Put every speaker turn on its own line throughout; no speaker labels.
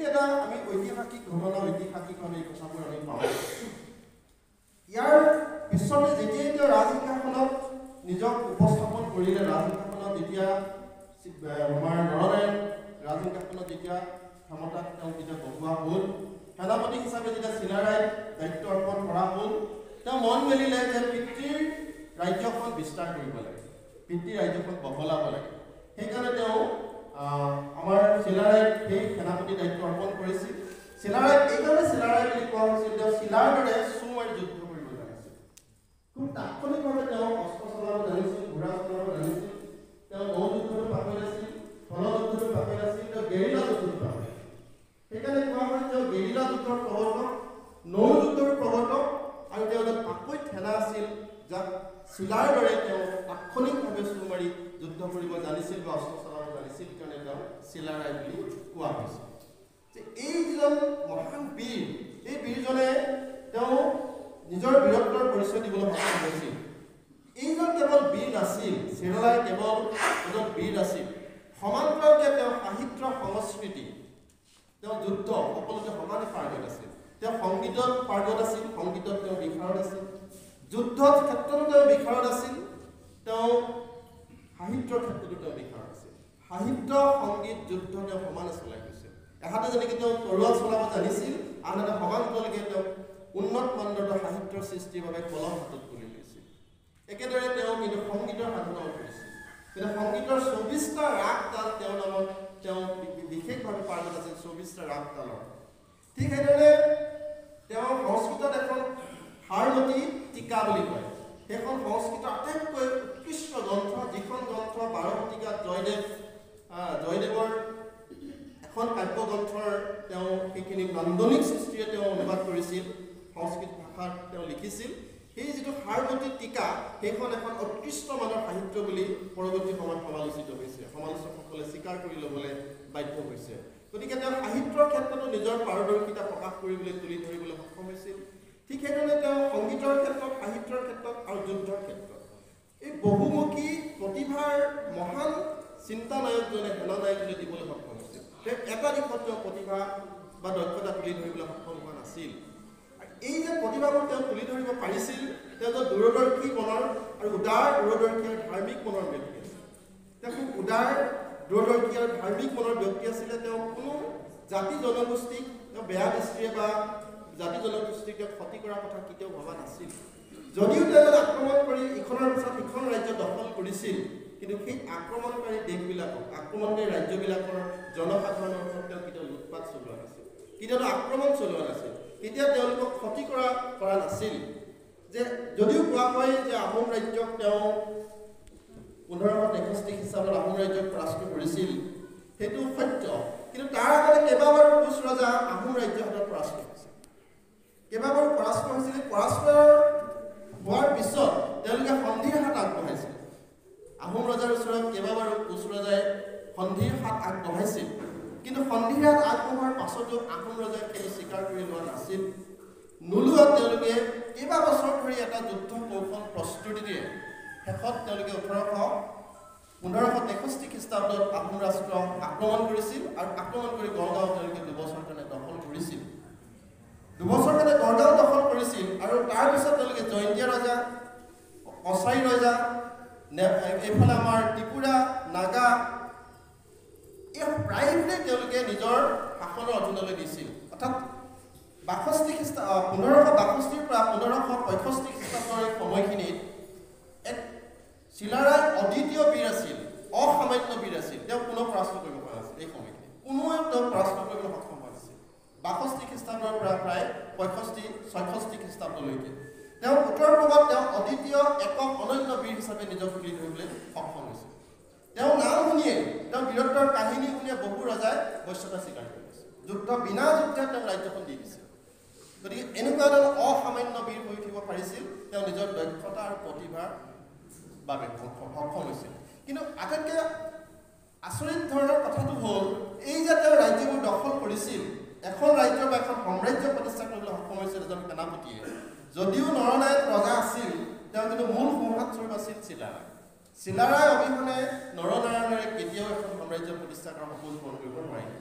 এটা আমি ঐতিহাসিক ঘটনা ঐতিহাসিকভাৱে এই কথাবোৰ আমি পাওঁ ইয়াৰ পিছতে যেতিয়া তেওঁ ৰাজসিংহাসনত নিজক উপস্থাপন কৰিলে ৰাজসিংহাসনত যেতিয়া আমাৰ নৰনাৰায়ণ ৰাজসিংহাসনত যেতিয়া ক্ষমতাত তেওঁ যেতিয়া বহোৱা হ'ল সেনাপতি হিচাপে যেতিয়া চিলাৰায়ক দায়িত্ব অৰ্পণ কৰা হ'ল তেওঁ মন মেলিলে যে পিতৃৰ ৰাজ্যখন বিস্তাৰ কৰিব লাগে পিতৃৰ ৰাজ্যখন বহলাব লাগে সেইকাৰণে তেওঁ আমাৰ চিলাৰায়ক সেই সেনাপতি দায়িত্ব অৰ্পণ কৰিছিল চিলাৰায়ক এইকাৰণে চিলাৰায় বুলি কোৱা হৈছিল তেওঁ চিলাৰ দৰে চুম আৰু যুদ্ধ কৰিব জানিছিল খুব তাৎক্ষণিকভাৱে তেওঁ অস্ত্ৰ চলাব জানিছিল ঘোঁৰা চলাব জানিছিল তেওঁ নৌ যুদ্ধটো পাহৰি আছিল স্থল যুদ্ধটো পাহৰি আছিল তেওঁ গেৰিলা যুদ্ধটো পাহৰি সেইকাৰণে কোৱা হয় তেওঁ গেৰিলা যুদ্ধৰ প্ৰৱৰ্তক নৌ যুদ্ধৰ প্ৰৱৰ্তক আৰু তেওঁ এজন পাকৈত সেনা আছিল যাক চিলাৰ দৰে তেওঁ তাৎক্ষণিকভাৱে চুম মাৰি যুদ্ধ কৰিব জানিছিল বা অস্ত্ৰ চলাব জানিছিল কাৰণে তেওঁ চিলাৰায় বুলি কোৱা হৈছিল যে এই যিজন মহান বীৰ এই বীৰজনে তেওঁ নিজৰ বীৰত্বৰ পৰিচয় দিবলৈ সক্ষম হৈছিল এইজন কেৱল বীৰ নাছিল চিলাৰায় কেৱল এজন বীৰ আছিল সমান্তৰালকে তেওঁ সাহিত্য সংস্কৃতি তেওঁ যুদ্ধ সকলোতে সমানে পাৰ্গত আছিল তেওঁ সংগীতত পাৰ্গত আছিল সংগীতত তেওঁ বিশাৰদ আছিল যুদ্ধৰ ক্ষেত্ৰতো তেওঁ বিশাৰদ আছিল তেওঁ সাহিত্যৰ ক্ষেত্ৰতো তেওঁ বিশাৰদ আছিল সাহিত্য সংগীত যুদ্ধ তেওঁ সমানে চলাই গৈছে এহাতে যেনেকৈ তেওঁ তৰোৱাল চলাব জানিছিল আনহাতে সমান্তৰালকে তেওঁ উন্নত মানদণ্ডৰ সাহিত্যৰ সৃষ্টিৰ বাবে কলম হাতত তুলি লৈছিল একেদৰে তেওঁ কিন্তু সংগীতৰ সাধনাও কৰিছিল কিন্তু সংগীতৰ ২৪টা ৰাগ তাল তেওঁৰ নামত তেওঁ বিশেষভাৱে পাৰ্গত আছিল ২৪টা ৰাগ তালৰ ঠিক সেইদৰে তেওঁ সংস্কৃতত এখন হাৰমতী টিকা বুলি কয় সেইখন সংস্কৃতৰ আটাইতকৈ উৎকৃষ্ট গ্ৰন্থ যিখন গ্ৰন্থ ১২ শতিকাত জয়দেৱৰ এখন কাব্যগ্ৰন্থৰ তেওঁ সেইখিনি নান্দনিক সৃষ্টিৰে তেওঁ অনুবাদ কৰিছিল সংস্কৃত ভাষাত তেওঁ লিখিছিল সেই যিটো হাৰমতী টিকা সেইখন এখন উৎকৃষ্ট মানৰ সাহিত্য বুলি পৰৱৰ্তী সময়ত সমালোচিত হৈছে সমালোচকসকলে স্বীকাৰ কৰি ল'বলৈ বাধ্য হৈছে গতিকে তেওঁ সাহিত্যৰ ক্ষেত্ৰতো নিজৰ পাৰদৰ্শিতা প্ৰকাশ কৰিবলৈ তুলি ধৰিবলৈ সক্ষম হৈছিল ঠিক সেইদৰে তেওঁ সংগীতৰ ক্ষেত্ৰত সাহিত্যৰ ক্ষেত্ৰত আৰু যুদ্ধৰ ক্ষেত্ৰত এই বহুমুখী প্ৰতিভাৰ মহান চিন্তানায়কজনে সেনানায়কজনে দিবলৈ সক্ষম হৈছিল তেওঁ এটা দিশত তেওঁ প্ৰতিভা বা দক্ষতা তুলি ধৰিবলৈ সক্ষম হোৱা নাছিল এই যে প্ৰতিভাবোৰ তেওঁ তুলি ধৰিব পাৰিছিল তেওঁ এজন দূৰদৰ্শী মনৰ আৰু উদাৰ দূৰদৰ্শী আৰু ধাৰ্মিক মনৰ ব্যক্তি আছিল তেওঁ খুব উদাৰ দূৰদৰ্শী আৰু ধাৰ্মিক মনৰ ব্যক্তি আছিলে তেওঁ কোনো জাতি জনগোষ্ঠীক তেওঁ বেয়া দৃষ্টিৰে বা জাতি জনগোষ্ঠীক তেওঁ ক্ষতি কৰাৰ কথা কেতিয়াও ভবা নাছিল যদিও তেওঁ আক্ৰমণ কৰি ইখনৰ পিছত সিখন ৰাজ্য দখল কৰিছিল কিন্তু সেই আক্ৰমণকাৰী দেশবিলাকক আক্ৰমণকাৰী ৰাজ্যবিলাকৰ জনসাধাৰণৰ ওপৰত তেওঁ কেতিয়াও লুটপাট চলোৱা নাছিল কেতিয়াও আক্ৰমণ চলোৱা নাছিল তেতিয়া তেওঁলোকক ক্ষতি কৰা নাছিল যে যদিও কোৱা হয় যে আহোম ৰাজ্যক তেওঁ ১৫৬৩ খ্ৰীষ্টাব্দত আহোম ৰাজ্যক পৰাস্ত কৰিছিল সেইটো সত্য কিন্তু তাৰ আগতে কেইবাবাৰো কোচ ৰজা আহোম ৰাজ্যৰ হাতত পৰাস্ত হৈছিল কেইবাবাৰো পৰাস্ত হৈছিল পৰাস্ত হোৱাৰ পিছত তেওঁলোকে সন্ধিৰ হাত আগবঢ়াইছিল আহোম ৰজাৰ ওচৰত কেইবাবাৰো কোচ ৰজাই সন্ধিৰ হাত আগবঢ়াইছিল কিন্তু সন্ধিৰ হাত আগবঢ়োৱাৰ পাছতো আহোম ৰজাই সেইটো স্বীকাৰ কৰি লোৱা নাছিল নোলোৱাত তেওঁলোকে কেইবা বছৰ ধৰি এটা যুদ্ধ কৌশল প্ৰস্তুতিৰে শেষত তেওঁলোকে ১৫৬৩ খ্ৰীষ্টাব্দত আহোম ৰাষ্ট্ৰ আক্ৰমণ কৰিছিল আৰু আক্ৰমণ কৰি গড়গাঁও তেওঁলোকে দুবছৰ কাৰণে দখল কৰিছিল দুবছৰ কাৰণে গড়গাঁও দখল কৰিছিল আৰু তাৰপিছত তেওঁলোকে জয়ন্তীয়া ৰজা কছাৰী ৰজা এইফালে আমাৰ ত্ৰিপুৰা নাগা এই প্ৰায়বোৰে তেওঁলোকে নিজৰ শাসনৰ অধীনলৈ দিছিল অৰ্থাৎ ১৫৬২ পৰা ১৫৬৫ খ্ৰীষ্টাব্দৰ সময়খিনিত এক চিলাৰায় অদ্বিতীয় বীৰ আছিল অসামান্য বীৰ আছিল তেওঁ কোনো পৰাস্ত কৰিব পৰা নাছিল এই সময়খিনিত কোনোৱে তেওঁ পৰাস্ত কৰিবলৈ সক্ষম হোৱা নাছিল ৬২ খ্ৰীষ্টাব্দৰ পৰা প্ৰায় ৬৬ খ্ৰীষ্টাব্দলৈকে তেওঁ উত্তৰ পূবত তেওঁ অদ্বিতীয় একক অনন্য বীৰ হিচাপে নিজক তুলি ধৰিবলৈ সক্ষম হৈছিল তেওঁ নাম শুনিয়ে তেওঁ বীৰত্বৰ কাহিনী শুনিয়ে বহু ৰজাই বশ্যতা স্বীকাৰ কৰিছে যুদ্ধ বিনা যুদ্ধে তেওঁ ৰাজ্যখন দি দিছিল গতিকে এনেকুৱা এজন অসামান্য বীৰ হৈ উঠিব পাৰিছিল তেওঁ নিজৰ দক্ষতা আৰু প্ৰতিভাৰ বাবে সক্ষম হৈছিল কিন্তু আটাইতকৈ আচৰিত ধৰণৰ কথাটো হ'ল এই যে তেওঁ ৰাজ্যবোৰ দখল কৰিছিল এখন ৰাজ্য বা এখন সাম্ৰাজ্য প্ৰতিষ্ঠা কৰিবলৈ সক্ষম হৈছিল এজন সেনাপতিয়ে যদিও নৰনাৰায়ণ ৰজা আছিল তেওঁ কিন্তু মূল সংঘাতস্বৰূপ আছিল চিলাৰায় অবিহনে নৰনাৰায়ণৰে কেতিয়াও এখন সাম্ৰাজ্য প্ৰতিষ্ঠা কৰা সপোন পূৰণ কৰিব নোৱাৰিলে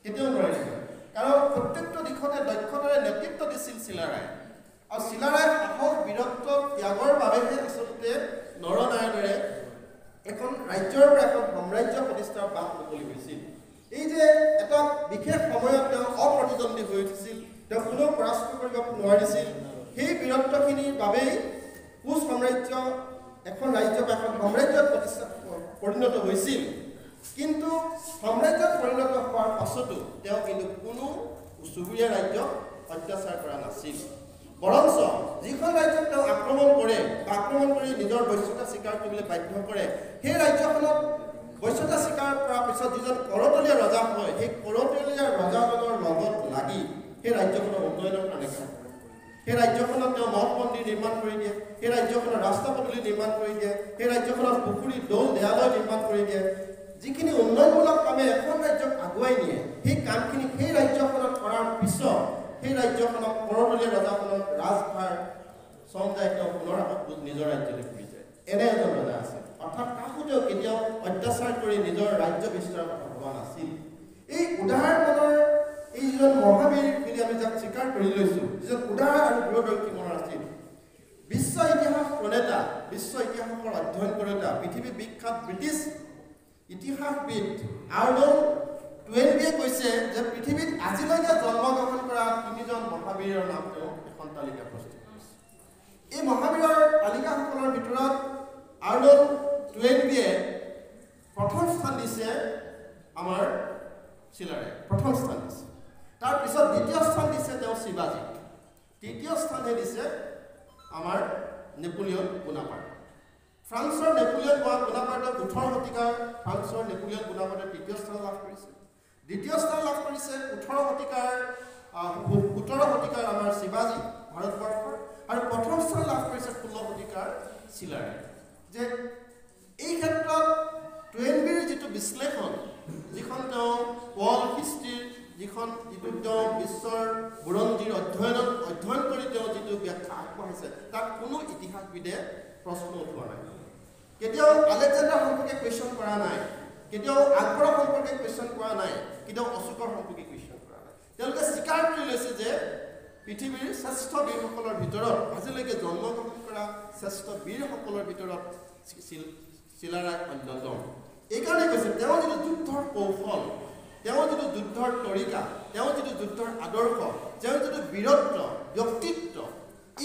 কেতিয়াও নোৱাৰিলে বিশেষ সময়ত তেওঁ অপ্ৰতিদ্বন্দ্বী হৈ উঠিছিল, তেওঁ কোনেও পৰাস্ত কৰিব নোৱাৰিছিল। সেই বীৰত্বখিনিৰ বাবেই কোচ সাম্ৰাজ্য এখন ৰাজ্য বা এখন সাম্ৰাজ্যত পৰিণত হৈছিল। কিন্তু সাম্ৰাজ্যত পৰিণত হোৱাৰ পাছতো তেওঁ কিন্তু কোনো চুবুৰীয়া ৰাজ্যক অত্যাচাৰ কৰা নাছিল। বৰঞ্চ যিখন ৰাজ্যক তেওঁ আক্ৰমণ কৰে বা আক্ৰমণ কৰি নিজৰ বৈশ্যতা স্বীকাৰ কৰিবলৈ বাধ্য কৰে, সেই ৰাজ্যখনত বৈশ্যতা স্বীকাৰ কৰাৰ পিছত যিজন কৰতলীয়া ৰজা হয়, সেই কৰতলীয়া ৰজাজনৰ লগত লাগি সেই ৰাজ্যখনৰ উন্নয়নৰ কাৰণে কাম কৰে। সেই ৰাজ্যখনত তেওঁ মঠ মন্দিৰ নিৰ্মাণ কৰি দিয়ে, সেই ৰাজ্যখনৰ ৰাস্তা পদূলি নিৰ্মাণ কৰি দিয়ে, সেই ৰাজ্যখনত পুখুৰী দৌল দেৱালয় নিৰ্মাণ কৰি দিয়ে। যিখিনি উন্নয়নমূলক কামে এখন ৰাজ্যক আগুৱাই নিয়ে, সেই কামখিনি সেই ৰাজ্যখনত কৰাৰ পিছত সেই ৰাজ্যখনক কৰতলীয়া ৰজাখনক ৰাজভাৰ চমজাই তেওঁ পুনৰ আকৌ নিজৰ ৰাজ্যলৈ ঘূৰি যায়। এনে এজন ৰজা আছিল, অৰ্থাৎ কাকো তেওঁ কেতিয়াও অত্যাচাৰ কৰি নিজৰ ৰাজ্য বিস্তাৰৰ কথা ভবা নাছিল। এই উদাৰ মনৰ এই যিজন মহাবীৰ বুলি আমি যাক স্বীকাৰ কৰি লৈছোঁ, যিজন উদাৰ আৰু দূৰদৰ্শী মনৰ আছিল, বিশ্ব ইতিহাস প্ৰণেতা, বিশ্ব ইতিহাসৰ অধ্যয়ন কৰোঁতা, পৃথিৱী বিখ্যাত ব্ৰিটিছ ইতিহাসবিদ আৰ্নল্ড টুৱেইনবিয়ে কৈছে যে পৃথিৱীত আজিলৈকে জন্মগ্ৰহণ কৰা 3জন মহাবীৰৰ নাম তেওঁ এখন তালিকা প্ৰস্তুত কৰিছে। এই মহাবীৰৰ তালিকাসকলৰ ভিতৰত আৰ্নল্ড টুৱেইনবিয়ে প্ৰথম স্থান দিছে আমাৰ চিলাৰে, প্ৰথম স্থান দিছে। তাৰপিছত দ্বিতীয় স্থান দিছে তেওঁ শিৱাজী, তৃতীয় স্থানহে দিছে আমাৰ নেপোলিয়ন বোনাপাৰ্ট। ফ্ৰান্সৰ নেপোলিয়ন বোনাপাৰ্টে 18 শতিকাৰ ফ্ৰান্সৰ নেপোলিয়ন বোনাপাৰ্টে তৃতীয় স্থান লাভ কৰিছে। দ্বিতীয় স্থান লাভ কৰিছে 17 শতিকাৰ আমাৰ শিৱাজী ভাৰতবৰ্ষৰ, আৰু প্ৰথম স্থান লাভ কৰিছে 16 শতিকাৰ চিলাৰে। যে এই ক্ষেত্ৰত টুৱেইনবিৰ যিটো বিশ্লেষণ, যিখন তেওঁ ৱৰ্ল্ড হিষ্ট্ৰীৰ যিটো তেওঁ বিশ্বৰ বুৰঞ্জীৰ অধ্যয়ন কৰি তেওঁ যিটো ব্যাখ্যা আগবঢ়াইছে, তাক কোনো ইতিহাসবিদে প্ৰশ্ন উঠোৱা নাই। কেতিয়াও আলেকজেণ্ডাৰ সম্পৰ্কে কুৱেশ্যন কৰা নাই, কেতিয়াও আকবৰৰ সম্পৰ্কে কুৱেশ্যন কৰা নাই, কেতিয়াও অশোকৰ সম্পৰ্কে কুৱেশ্যন কৰা নাই। তেওঁলোকে স্বীকাৰ কৰি লৈছে যে পৃথিৱীৰ শ্ৰেষ্ঠ বীৰসকলৰ ভিতৰত, আজিলৈকে জন্মগ্ৰহণ কৰা শ্ৰেষ্ঠ বীৰসকলৰ ভিতৰত চিলাৰায় অন্যতম। এইকাৰণে কৈছে তেওঁৰ যিটো যুদ্ধৰ কৌশল, তেওঁৰ যিটো যুদ্ধৰ তৰিকা, তেওঁৰ যিটো যুদ্ধৰ আদৰ্শ, তেওঁৰ যিটো বীৰত্ব, ব্যক্তিত্ব,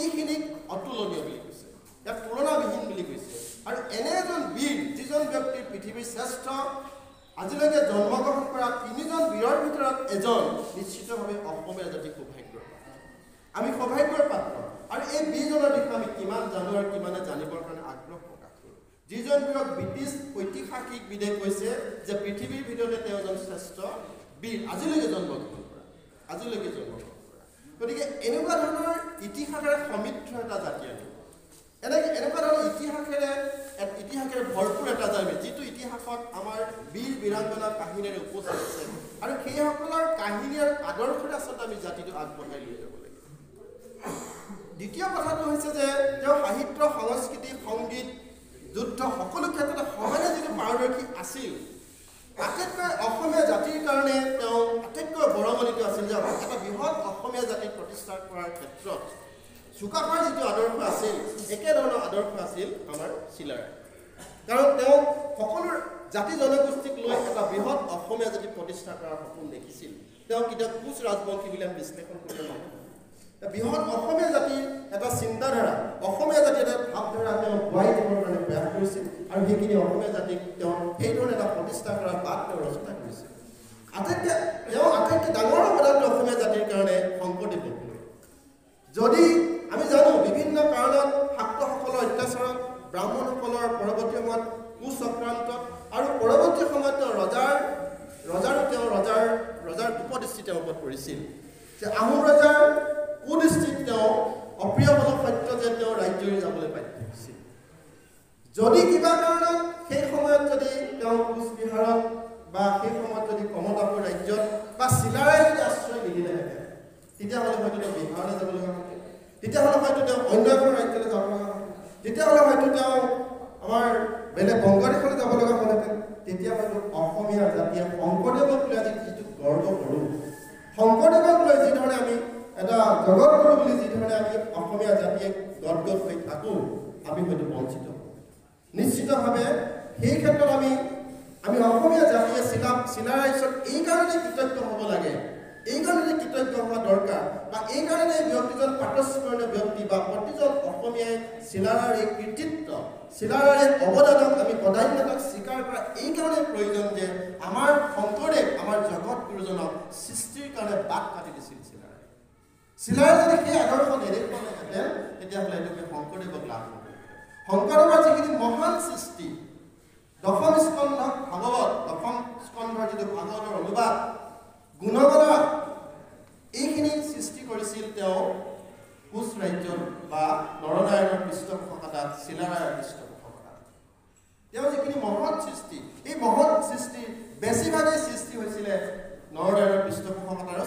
এইখিনিক অতুলনীয় বুলি কৈছে, ইয়াক তুলনাবিহীন বুলি কৈছে। আৰু এনে এজন বীৰ, যিজন ব্যক্তিৰ পৃথিৱীৰ শ্ৰেষ্ঠ আজিলৈকে জন্মগ্ৰহণ কৰা 3জন বীৰৰ ভিতৰত এজন, নিশ্চিতভাৱে অসমীয়া জাতি সৌভাগ্যৰ পাত্ৰ। আমি সৌভাগ্যৰ পাত্ৰ। আৰু এই বীৰজনৰ বিষয়ে আমি কিমান জানো আৰু কিমানে জানিবৰ কাৰণে আগ্ৰহ প্ৰকাশ কৰোঁ। যিজন বীৰক ব্ৰিটিছ ঐতিহাসিকবিদে কৈছে যে পৃথিৱীৰ ভিতৰতে তেওঁ এজন শ্ৰেষ্ঠ বীৰ আজিলৈকে জন্মগ্ৰহণ কৰা। গতিকে এনেকুৱা ধৰণৰ ইতিহাসেৰে সমৃদ্ধ এটা জাতি আমি, এনেকুৱা ধৰণৰ ইতিহাসেৰে ভৰপূৰ এটা জাতি, যিটো ইতিহাসত আমাৰ বীৰ বীৰাংগনা কাহিনীৰে উপস্থিত আছে, আৰু সেইসকলৰ কাহিনী আৰু আদৰ্শৰে আচলতে আমি জাতিটো আগবঢ়াই লৈ যাব লাগিব। দ্বিতীয় কথাটো হৈছে যে তেওঁ সাহিত্য, সংস্কৃতি, সংগীত, যুদ্ধ সকলো ক্ষেত্ৰতে সমানে যিটো পাৰদৰ্শী আছিল, আটাইতকৈ অসমীয়া জাতিৰ কাৰণে তেওঁ আটাইতকৈ বৰঙণিত আছিল যে এটা বৃহৎ অসমীয়া জাতিক প্ৰতিষ্ঠা কৰাৰ ক্ষেত্ৰত চুকাফাৰ যিটো আদৰ্শ আছিল, একেধৰণৰ আদৰ্শ আছিল আমাৰ চিলাৰায়। কাৰণ তেওঁ সকলো জাতি জনগোষ্ঠীক লৈ এটা বৃহৎ অসমীয়া জাতি প্ৰতিষ্ঠা কৰাৰ সপোন দেখিছিল। তেওঁ কেতিয়াও কোচ ৰাজবংশী বুলি আমি বিশ্লেষণ কৰিব নহয়। বৃহৎ অসমীয়া জাতিৰ এটা চিন্তাধাৰা, অসমীয়া জাতিৰ এটা ভাৱধাৰা তেওঁ গুৱাই দিবৰ কাৰণে প্ৰয়াস কৰিছিল, আৰু সেইখিনি অসমীয়া জাতিক তেওঁ সেইধৰণে এটা প্ৰতিষ্ঠা কৰাৰ বাট তেওঁ ৰচনা কৰিছিল। আটাইতকৈ ডাঙৰ অৱদানটো অসমীয়া জাতিৰ কাৰণে শংকৰদেৱক লৈ। যদি আমি জানো বিভিন্ন কাৰণত শাক্তসকলৰ অত্যাচাৰত, ব্ৰাহ্মণসকলৰ পৰৱৰ্তী সময়ত কুচক্ৰান্তত, আৰু পৰৱৰ্তী সময়ত তেওঁ ৰজাৰ কুপদৃষ্টি তেওঁৰ ওপৰত পৰিছিল, যে আহোম ৰজাৰ কুদৃষ্টিত তেওঁ অপ্ৰিয় হলেও সত্য যে তেওঁ ৰাজ্য এৰি যাবলৈ বাধ্য হৈছিল। যদি কিবা কাৰণত সেই সময়ত যদি তেওঁ কোচবিহাৰত বা সেই সময়ত যদি কমতাপুৰ ৰাজ্যত বা চিলাৰায় যদি আশ্ৰয় নিদিলেহেঁতেন, তেতিয়াহ'লে হয়তো তেওঁ বিহাৰলৈ যাব লগা হ'ল, তেতিয়াহ'লে হয়তো তেওঁ অন্য এখন ৰাজ্যলৈ যাব লগা হ'ল, তেতিয়াহ'লে হয়তো তেওঁ আমাৰ বেলেগ বংগদেশলৈ যাব লগা হ'লহেঁতেন। তেতিয়া হয়তো অসমীয়া জাতিয়ে শংকৰদেৱক লৈ আজি যিটো গৰ্ব কৰোঁ, শংকৰদেৱক লৈ যিধৰণে আমি এটা জগত গুৰু বুলি যিধৰণে আমি অসমীয়া জাতিয়ে গদগদ হৈ থাকোঁ, আমি হয়তো বঞ্চিত হওঁ। নিশ্চিতভাৱে সেই ক্ষেত্ৰত আমি আমি অসমীয়া জাতিয়ে চিলা ৰাইজক এই কাৰণে কৃতজ্ঞ হ'ব লাগে, এই কাৰণে কৃতজ্ঞ হোৱা দৰকাৰ, বা এই কাৰণে ব্যক্তিজন প্ৰাতঃস্মৰণীয় ব্যক্তি বা প্ৰতিজন অসমীয়াই চিলাৰাৰ এই কৃতিত্ব, চিলাৰাৰ এই অৱদানক আমি প্ৰাধান্যতাক স্বীকাৰ কৰা এই কাৰণে প্ৰয়োজন যে আমাৰ শংকৰদেৱ, আমাৰ জগত গুৰুজনক সৃষ্টিৰ কাৰণে বাট কাটি দিছিল চিলাৰাই। চিলাৰাই যদি সেই আদৰ্শ নেদেখুৱালেহেঁতেন তেতিয়াহ'লে এইটোকে শংকৰদেৱক লাভ নকৰিলে। শংকৰদেৱৰ যিখিনি মহান সৃষ্টি, দশম স্কন্ধ ভাগৱত, দশম স্কন্ধৰ যিটো ভাগৱতৰ অনুবাদ গুণগলা, এইখিনি সৃষ্টি কৰিছিল তেওঁ কোচ ৰাজ্যত বা নৰনাৰায়ণৰ পৃষ্ঠপোষকতাত, চিলাৰায়ৰ পৃষ্ঠপোষকতাত। তেওঁ যিখিনি মহৎ সৃষ্টি, এই মহৎ সৃষ্টিৰ বেছিভাগেই সৃষ্টি হৈছিলে নৰনাৰায়ণৰ পৃষ্ঠপোষকতাৰ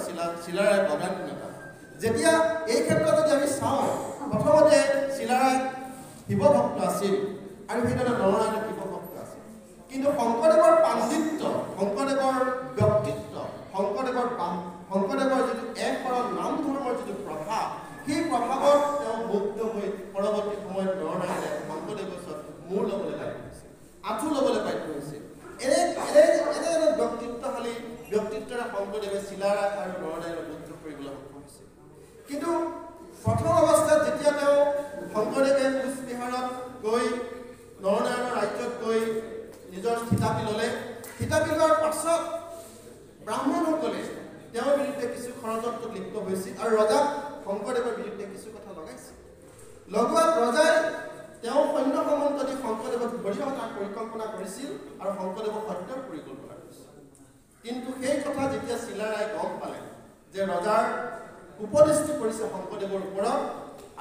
চিলাৰায়ৰ প্ৰাধান্যতা। যেতিয়া এই ক্ষেত্ৰত যদি আমি চাওঁ, প্ৰথমতে চিলাৰায় শিৱভক্ত আছিল আৰু সেইদৰে নৰনাৰায়ণৰ শিৱভক্ত আছিল। কিন্তু শংকৰদেৱৰ পাণ্ডিত্য, শংকৰদেৱৰ ব্যক্তিত্ব, শংকৰদেৱৰ যিটো এক সৰল নাম ধৰ্মৰ যিটো প্ৰভাৱ, সেই প্ৰভাৱত তেওঁ মুগ্ধ হৈ পৰৱৰ্তী সময়ত নৰনাৰায়ণে শংকৰদেৱৰ ওচৰত মূৰ ল'বলৈ বাধ্য হৈছিল, আঁঠু ল'বলৈ বাধ্য হৈছিল। এনে ব্যক্তিত্বশালী ব্যক্তিত্বৰে শংকৰদেৱে চিলাৰায় আৰু নৰনাৰায়ণক মুগ্ধ কৰিবলৈ সক্ষম হৈছিল। কিন্তু প্ৰথম অৱস্থাত যেতিয়া তেওঁ শংকৰদেৱে কোচবিহাৰত গৈ নৰনাৰায়ণৰ ৰাজ্যত গৈ নিজৰ থিতাপি ল'লে, থিতাপি লোৱাৰ পাছত ব্ৰাহ্মণসকলে তেওঁৰ বিৰুদ্ধে কিছু ষড়যন্ত্ৰত লিপ্ত হৈছিল আৰু ৰজাক শংকৰদেৱৰ বিৰুদ্ধে কিছু কথা লগাইছিল। লগোৱাত ৰজাই তেওঁ সৈন্য সামন্ত দি শংকৰদেৱক ধৰি অনাৰ পৰিকল্পনা কৰিছিল আৰু শংকৰদেৱক হত্যাৰ পৰিকল্পনা কৰিছিল। কিন্তু সেই কথা যেতিয়া চিলাৰাই গম পালে যে ৰজাৰ উপদৃষ্টি পৰিছে শংকৰদেৱৰ ওপৰত,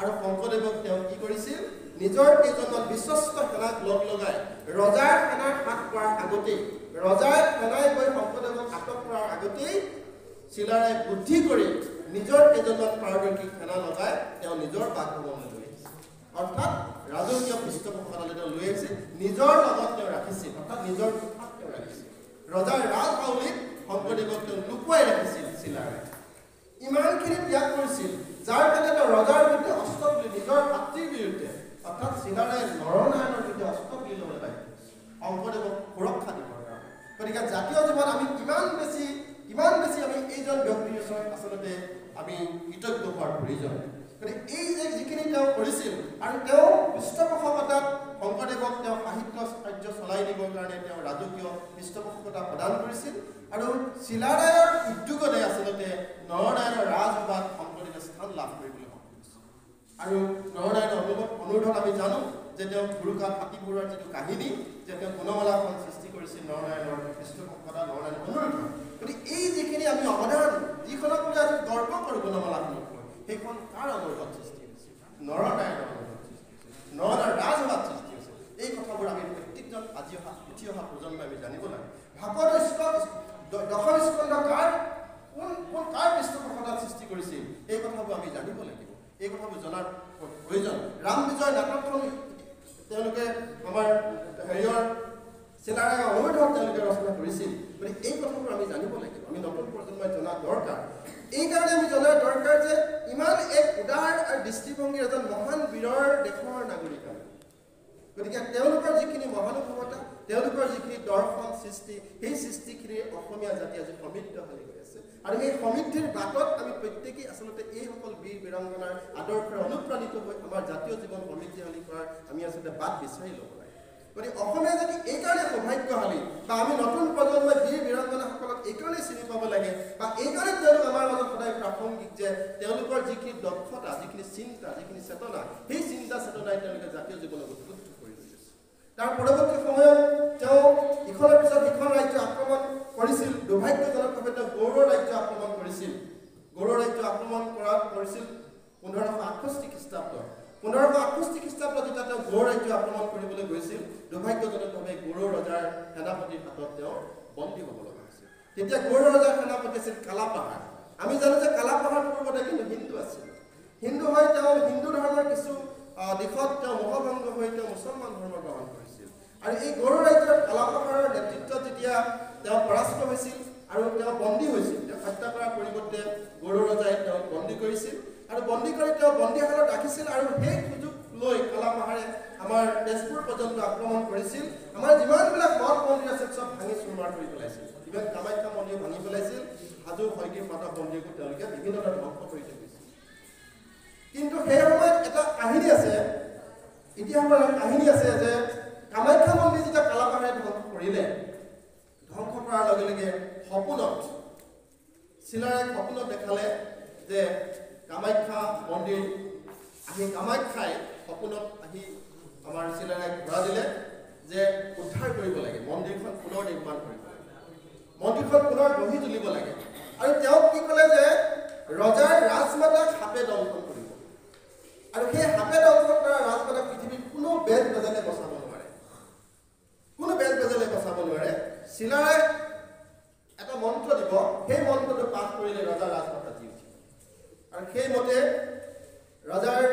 আৰু শংকৰদেৱক তেওঁ কি কৰিছিল, নিজৰ কেইজনমান বিশ্বস্ত সেনাক লগাই ৰজাৰ সেনাৰ হাত পোৱাৰ আগতেই, ৰজাৰ সেনাই গৈ শংকৰদেৱক আটক কৰাৰ আগতেই চিলাৰাই বুদ্ধি কৰি নিজৰ কেইজনমান পাৰদৰ্শী সেনা লগাই তেওঁ নিজৰ বাসভৱনলৈ লৈ আহিছিল। অৰ্থাৎ ৰাজকীয় পৃষ্ঠপোষকতালৈ তেওঁ লৈ আহিছিল, নিজৰ লগত তেওঁ ৰাখিছিল, অৰ্থাৎ নিজৰ কোঠাত তেওঁ ৰাখিছিল। ৰজাৰ ৰাজবাউলীত শংকৰদেৱক তেওঁ লুকুৱাই ৰাখিছিল চিলাৰাই। ইমানখিনি ত্যাগ কৰিছিল, যাৰ কাৰণে তেওঁ ৰজাৰ বিৰুদ্ধে অস্ত্ৰ তুলি নিজৰ ভাতৃৰ বিৰুদ্ধে, অৰ্থাৎ চিলাৰাই নৰনাৰায়ণৰ বিৰুদ্ধে অস্ত্ৰ তুলি ল'বলৈ পায় শংকৰদেৱক সুৰক্ষা দিবৰ কাৰণে। গতিকে জাতীয় জীৱন আমি কিমান বেছি আমি এইজন ব্যক্তিৰ ওচৰত আচলতে আমি কৃতজ্ঞ হোৱাৰ প্ৰয়োজন। গতিকে এই যে যিখিনি তেওঁ কৰিছিল, আৰু তেওঁ পৃষ্ঠপোষকতাত শংকৰদেৱক তেওঁ সাহিত্য কাৰ্য চলাই দিবৰ কাৰণে তেওঁ ৰাজকীয় পৃষ্ঠপোষকতা প্ৰদান কৰিছিল, আৰু চিলাৰায়ৰ উদ্যোগতে আচলতে নৰনাৰায়ণৰ ৰাজসভাত শংকৰদেৱে স্থান লাভ কৰিবলৈ সক্ষম হৈছিল। আৰু নৰনাৰায়ণৰ অনুৰোধত আমি জানো যে তেওঁ গুৰুকাত হাতী বৰুৱাৰ যিটো কাহিনী, যে তেওঁ গুণমালাখন সৃষ্টি কৰিছিল নৰনাৰায়ণৰ পৃষ্ঠপোষকতা, নৰনাৰায়ণৰ অনুৰোধ। গতিকে এই যিখিনি আমি অৱদান, যিখনক লৈ আজি গৰ্ব কৰোঁ গুণমালাখনক লৈ, সেইখন কাৰ অনুৰোধত সৃষ্টি হৈছিল? নৰনাৰায়ণৰ অনুৰোধত সৃষ্টি হৈছিল, নৰনাৰায়ণৰ ৰাজসভাত সৃষ্টি হৈছিল। এই কথাবোৰ আমি প্ৰত্যেকজন উঠি অহা প্ৰজন্মই আমি জানিব লাগে। ভাগৱতৰ দশম স্কন্ধ কাৰ পৃষ্ঠপোষকতাত সৃষ্টি কৰিছিল, এই কথাবোৰ আমি জানিব লাগিব। এই কথাবোৰ জনাৰ প্ৰয়োজন। ৰাম বিজয় নাটকখন তেওঁলোকে আমাৰ হেৰিয়ৰ চিলাৰায়ৰ অনুৰোধত তেওঁলোকে ৰচনা কৰিছিল। গতিকে এই কথাবোৰ আমি জানিব লাগিব, আমি নতুন প্ৰজন্মই জনা দৰকাৰ। এইকাৰণে আমি জনাৰ দৰকাৰ যে ইমান এক উদাৰ আৰু দৃষ্টিভংগীৰ এজন মহান বীৰৰ দেশৰ নাগৰিক আমি। গতিকে তেওঁলোকৰ যিখিনি মহানুভৱতা, তেওঁলোকৰ যিখিনি দৰ্শন সৃষ্টি, সেই সৃষ্টিখিনি অসমীয়া জাতি আজি সমৃদ্ধশালী হৈ আছে। আৰু এই সমৃদ্ধিৰ বাটত আমি প্ৰত্যেকেই আচলতে এইসকল বীৰ বীৰাংগনাৰ আদৰ্শৰে অনুপ্ৰাণিত হৈ আমাৰ জাতীয় জীৱন সমৃদ্ধিশালী কৰাৰ আমি আচলতে বাট বিচাৰি ল'ব লাগে। গতিকে অসমীয়া জাতি এইকাৰণে সৌভাগ্যশালী, বা আমি নতুন প্ৰজন্মই বীৰ বীৰাংগনাসকলক এইকাৰণেই চিনি পাব লাগে, বা এইকাৰণে তেওঁলোক আমাৰ মাজত সদায় প্ৰাসংগিক যে তেওঁলোকৰ যিখিনি দক্ষতা, যিখিনি চিন্তা, যিখিনি চেতনা, সেই চিন্তা চেতনাই তেওঁলোকে জাতীয় জীৱনক উদ্বুদ্ধ কৰি তুলিছে। তাৰ পৰৱৰ্তী সময়ত তেওঁ ইখনৰ পিছত সিখন ৰাজ্য আক্ৰমণ কৰিছিল। দুৰ্ভাগ্যজনকভাৱে তেওঁ গৌড় ৰাজ্য আক্ৰমণ কৰিছিল। গৌড় ৰাজ্য আক্ৰমণ কৰিছিল 1568 খ্ৰীষ্টাব্দত। 1568 খ্ৰীষ্টাব্দত যেতিয়া তেওঁ গৌড় ৰাজ্য আক্ৰমণ কৰিবলৈ গৈছিল, দুৰ্ভাগ্যজনকভাৱে গৌড় ৰজাৰ সেনাপতিৰ হাতত তেওঁ বন্দী হ'ব লগা হৈছিল। তেতিয়া গৌড় ৰজাৰ সেনাপতি আছিল কালাপাহাৰ। আমি জানো যে কালাপাহাৰ পূৰ্বতে কিন্তু হিন্দু আছিল। হিন্দু হৈ তেওঁ হিন্দু ধৰ্মৰ কিছু দিশত তেওঁ মোহভংগ হৈ তেওঁ মুছলমান ধৰ্ম গ্ৰহণ কৰিছিল। আৰু এই গৌড় ৰাজ্যৰ কালাপাহাৰৰ নেতৃত্বত যেতিয়া তেওঁ পৰাস্ত হৈছিল আৰু তেওঁ বন্দী হৈছিল, তেওঁ হত্যা কৰাৰ পৰিৱৰ্তে গৌড় ৰজাই তেওঁক বন্দী কৰিছিল, আৰু বন্দী কৰি তেওঁ বন্দীশালত ৰাখিছিল। আৰু সেই সুযোগ লৈ কালাপাহাৰে আমাৰ তেজপুৰ পৰ্যন্ত আক্ৰমণ কৰিছিল আমাৰ যিমানবিলাক মঠ মন্দিৰ আছে সব ভাঙি চুৰমাৰ কৰি পেলাইছিল ইভেন কামাখ্যা মন্দিৰ ভাঙি পেলাইছিল হাজো হয়গ্ৰীৱ মাধৱ মন্দিৰকো তেওঁলোকে বিভিন্ন ধৰণে ধ্বংস কৰি থৈ গৈছিল কিন্তু সেই সময়ত এটা কাহিনী আছে ইতিহাসৰ কাহিনী আছে যে কামাখ্যা মন্দিৰ যেতিয়া কালাপাহাৰে ধ্বংস কৰিলে ধ্বংস কৰাৰ লগে লগে সপোনত চিলাৰায় সপোনত দেখালে যে কামাখ্যা মন্দিৰ আহি কামাখ্যাই সপোনত আহি আমাৰ চিলাৰায়ক ঘূৰা দিলে যে উদ্ধাৰ কৰিব লাগে মন্দিৰখন পুনৰ নিৰ্মাণ কৰিব লাগে মন্দিৰখন পুনৰ গঢ়ি তুলিব লাগে আৰু তেওঁ কি ক'লে যে ৰজাৰ ৰাজমাতাক সাপে দংশন কৰিব আৰু সেই সাপে দংশন কৰা ৰাজমাতাক পৃথিৱীত কোনো বেজ বেজালে বচাব নোৱাৰে কোনো বেজ বেজালে বচাব নোৱাৰে চিলাৰায়ক এটা মন্ত্ৰ দিব সেই মন্ত্ৰটো পাঠ কৰিলে ৰজাৰ ৰাজমাতা জি উঠিব আৰু সেইমতে ৰজাৰ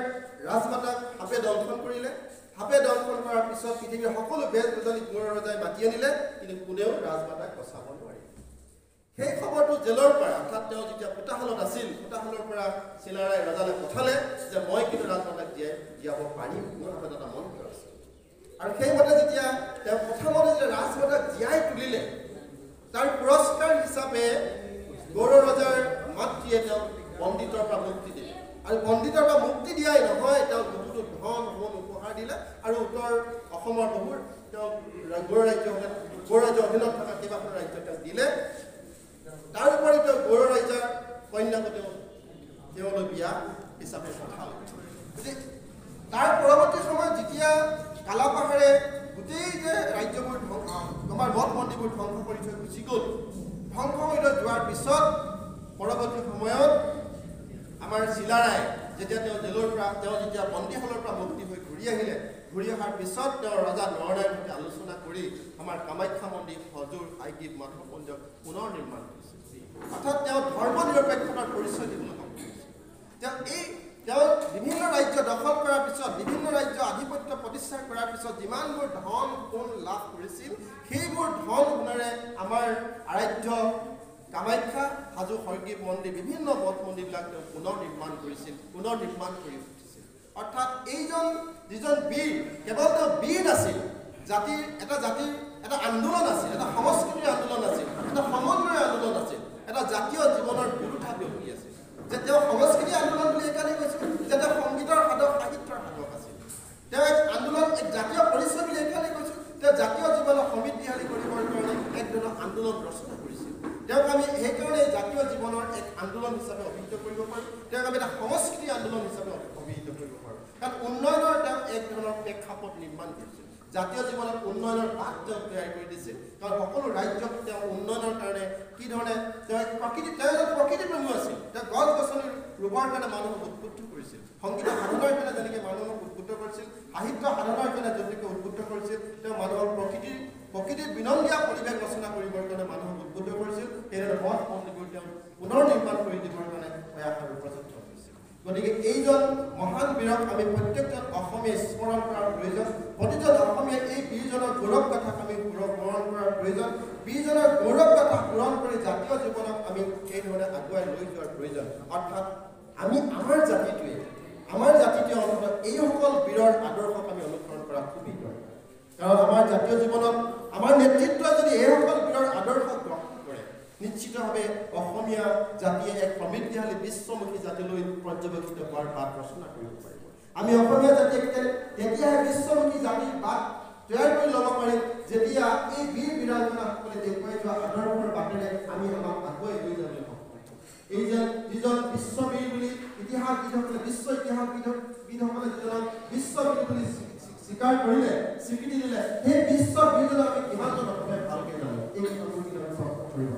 ৰাজমাতাক সাপে দংশন কৰিলে সাপে দংশন কৰাৰ পিছত পৃথিৱীৰ সকলো বেজ বেজালি কোঁৱৰ ৰজাই মাতি আনিলে কিন্তু কোনেও ৰাজমাতাক বচাব নোৱাৰিলে সেই খবৰটো জেলৰ পৰা অৰ্থাৎ তেওঁ যেতিয়া পোতাশালত আছিল পোতাশালৰ পৰা চিলাৰায় ৰজালৈ পঠালে যে মই কিন্তু ৰাজমাতাক জীয়াব পাৰিম মোৰ হাতত এটা মন্ত্ৰ আছে আৰু সেইমতে যেতিয়া তেওঁ প্ৰথমতে যেতিয়া ৰাজমাতাক জীয়াই তুলিলে তাৰ পুৰস্কাৰ হিচাপে গৌৰ ৰজাৰ মাতৃয়ে তেওঁক পণ্ডিতৰ পৰা মুক্তি দিলে আৰু পণ্ডিতৰ পৰা মুক্তি দিয়াই নহয় তেওঁ বহুতো ধন সোণ উপহাৰ দিলে আৰু উত্তৰ অসমৰ বহু তেওঁ গৌৰ ৰাজ্যৰ অধীনত থকা কেইবাখন ৰাজ্য তেওঁক দিলে তাৰোপৰি তেওঁ গৌৰ ৰাজ্যৰ কন্যাকো তেওঁলৈ বিয়া হিচাপে পঠালে তাৰ পৰৱৰ্তী সময়ত যেতিয়া কালাপাহাৰে গোটেই যে ৰাজ্যবোৰ আমাৰ মঠ মন্দিৰবোৰ ধ্বংস কৰি থৈ গুচি গ'ল ধ্বংস হৈ যোৱাৰ পিছত পৰৱৰ্তী সময়ত আমাৰ চিলাৰায় যেতিয়া তেওঁ জেলৰ পৰা তেওঁ যেতিয়া বন্দীশালৰ পৰা মুক্তি হৈ ঘূৰি আহিলে ঘূৰি অহাৰ পিছত তেওঁ ৰজা নৰনাৰায়ণৰ সৈতে আলোচনা কৰি আমাৰ কামাখ্যা মন্দিৰ হজুৰ হয়গ্ৰীৱ মাধৱ মন্দিৰ পুনৰ নিৰ্মাণ কৰিছিল অৰ্থাৎ তেওঁ ধৰ্ম নিৰপেক্ষতাৰ পৰিচয় দিবলৈ সক্ষম হৈছিল তেওঁ বিভিন্ন ৰাজ্য দখল কৰাৰ পিছত বিভিন্ন ৰাজ্য আধিপত্য প্ৰতিষ্ঠা কৰাৰ পিছত যিমানবোৰ ধন সোণ লাভ কৰিছিল সেইবোৰ ধন সোণেৰে আমাৰ আৰাধ্য কামাখ্যা হাজো হয়গ্ৰীৱ মন্দিৰ বিভিন্ন মঠ মন্দিৰবিলাক তেওঁ পুনৰ নিৰ্মাণ কৰিছিল পুনৰ নিৰ্মাণ কৰি উঠিছিল অৰ্থাৎ এইজন যিজন বীৰ কেৱল তেওঁ বীৰ নাছিল জাতিৰ এটা আন্দোলন আছিল এটা সংস্কৃতিৰ আন্দোলন আছিল এটা সমন্বয় আন্দোলন আছিল এটা জাতীয় জীৱনৰ বিৰোধা ব্যক্তি আছিল যে তেওঁ সংস্কৃতি আন্দোলন বুলি এইকাৰণে কৈছিল যে তেওঁ সংগীতৰ সাধক সাহিত্যৰ সাধক আছিল তেওঁ এক আন্দোলন এক জাতীয় পৰিচয় বুলি এইকাৰণে কৈছিল তেওঁ জাতীয় জীৱনক সমৃদ্ধিশালী কৰিবৰ কাৰণে এক ধৰণৰ আন্দোলন ৰচনা কৰিছিল তেওঁক আমি সেইকাৰণে জাতীয় জীৱনৰ এক আন্দোলন হিচাপে অভিহিত কৰিব পাৰোঁ তেওঁক আমি এটা সংস্কৃতি আন্দোলন হিচাপে অভিহিত কৰিব পাৰোঁ কাৰণ উন্নয়নৰ তেওঁ এক ধৰণৰ প্ৰেক্ষাপট নিৰ্মাণ কৰিছিল জাতীয় জীৱনত উন্নয়নৰ বাট তেওঁ তৈয়াৰ কৰি দিছিল কাৰণ সকলো ৰাজ্যক তেওঁ উন্নয়নৰ কাৰণে কি ধৰণে তেওঁ প্ৰকৃতিপ্ৰেমী আছিল তেওঁ গছ গছনি ৰুবৰ কাৰণে মানুহক উদ্বুদ্ধ কৰিছিল সংগীত সাধনাৰ কাৰণে যেনেকৈ মানুহক উদ্বুদ্ধ কৰিছিল সাহিত্য সাধনাৰ কাৰণে যেনেকৈ উদ্বুদ্ধ কৰিছিল তেওঁ মানুহক প্ৰকৃতিৰ বিনন্দীয়া পৰিৱেশ ৰচনা কৰিবৰ কাৰণে মানুহক উদ্বুদ্ধ কৰিছিল সেইদৰে মঠ মন্দিৰবোৰ তেওঁ পুনৰ নিৰ্মাণ কৰি দিবৰ কাৰণে প্ৰয়াস আৰু প্ৰযত্ন কৰিছিল গতিকে এইজন মহান বীৰক আমি প্ৰত্যেকজন অসমীয়াই স্মৰণ কৰাৰ প্ৰয়োজন প্ৰতিজন অসমীয়াই এই বীৰজনৰ গৌৰৱ গাথাক আমি স্মৰণ কৰাৰ প্ৰয়োজন বীৰজনৰ গৌৰৱ গাথা পূৰণ কৰি জাতীয় জীৱনক আমি এইধৰণে আগুৱাই লৈ যোৱাৰ প্ৰয়োজন অৰ্থাৎ আমি আমাৰ জাতিটোৱে অন্তত এইসকল বীৰৰ আদৰ্শক আমি অনুসৰণ কৰা খুবেই দৰকাৰ কাৰণ আমাৰ জাতীয় জীৱনত আমাৰ নেতৃত্বই যদি এইসকল বীৰৰ আদৰ্শক গ্ৰহণ কৰে নিশ্চিতভাৱে অসমীয়া জাতিয়ে এক সমৃদ্ধিশালী বিশ্বমুখী জাতিলৈ পৰ্যবেক্ষিত হোৱাৰ বাট ৰচনা কৰিব পাৰিব আমি অসমীয়া জাতিয়ে তেতিয়াহে বিশ্বমুখী জাতিৰ বাট তৈয়াৰ কৰি ল'ব পাৰিম যেতিয়া এই বীৰ বীৰাংগনাসকলে দেখুৱাই যোৱা আদৰ্শৰ বাটেৰে আমি আমাক আগুৱাই লৈ যাবলৈ সক্ষম এই যে যিজন বিশ্ববীৰ বুলি ইতিহাসবিদসকলে বিশ্ব ইতিহাসবিদসকলে যিজনক বিশ্ববীৰ বুলি স্বীকাৰ কৰিলে স্বীকৃতি দিলে সেই বিশ্ববীৰজনক আমি কিমানজন অসমীয়াই ভালকৈ জানো এই কথাবোৰ কিন্তু আমি প্ৰশ্ন কৰিব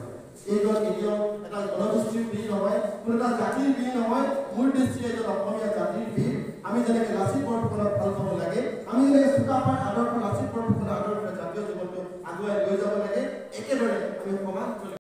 এইজন কেতিয়াও এটা জনগোষ্ঠীৰ বীৰ নহয় কোনো এটা জাতিৰ বীৰ নহয় মোৰ দৃষ্টিৰে এজন অসমীয়া জাতিৰ বীৰ আমি যেনেকৈ লাচিত বৰফুকনক ভাল পাব লাগে আমি যেনেকৈ চুকাফাৰ আদৰ্শ লাচিত বৰফুকনক